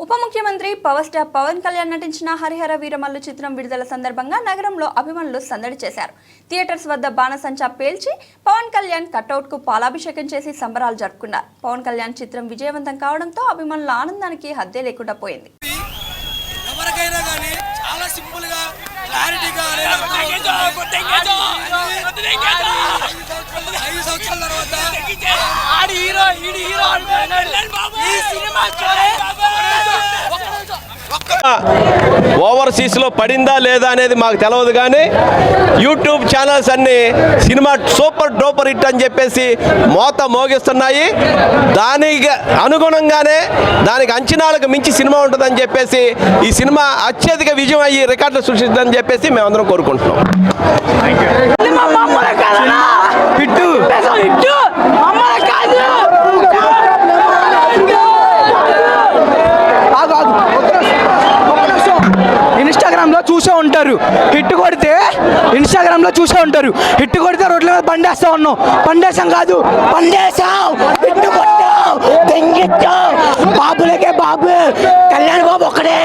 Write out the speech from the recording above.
ఉప ముఖ్యమంత్రి power star Pawan Kalyan నటించిన హరిహర వీరమల్లు చిత్రం విడుదల సందర్భంగా నగరంలో అభిమానులు సందడి చేశారు. థియేటర్స్ వద్ద బాణసంచా పేల్చి పవన్ కళ్యాణ్ కటౌట్ కు పాలాభిషేకం చేసి సంబరాలు జరుపుకున్నారు. పవన్ కళ్యాణ్ చిత్రం విజయవంతం కావడంతో అభిమానుల ఆనందానికి హద్దే లేకుండా పోయింది. ఓవర్సీస్ లో పడిందా లేదా అనేది మాకు తెలియదు, కానీ యూట్యూబ్ ఛానల్స్ అన్ని సినిమా సూపర్ డూపర్ హిట్ అని చెప్పేసి మోత మోగిస్తున్నాయి. దానికి అనుగుణంగానే దానికి అంచనాలకు మించి సినిమా ఉంటుందని చెప్పేసి ఈ సినిమా అత్యధిక విజయం అయ్యి రికార్డులు సృష్టిస్తుందని చెప్పేసి మేమందరం కోరుకుంటున్నాం. ఇన్స్టాగ్రామ్లో చూసే ఉంటారు, హిట్ కొడితే ఇన్స్టాగ్రామ్లో చూసే ఉంటారు, హిట్ కొడితే రోడ్ల మీద బండేస్తా ఉన్నాం. బండేసాం కాదు, బండేసాం, హిట్ కొట్టాం, తెంగిచ్చాం. బాబులకే బాబు, కళ్యాణ్ బాబు ఒక్కడే.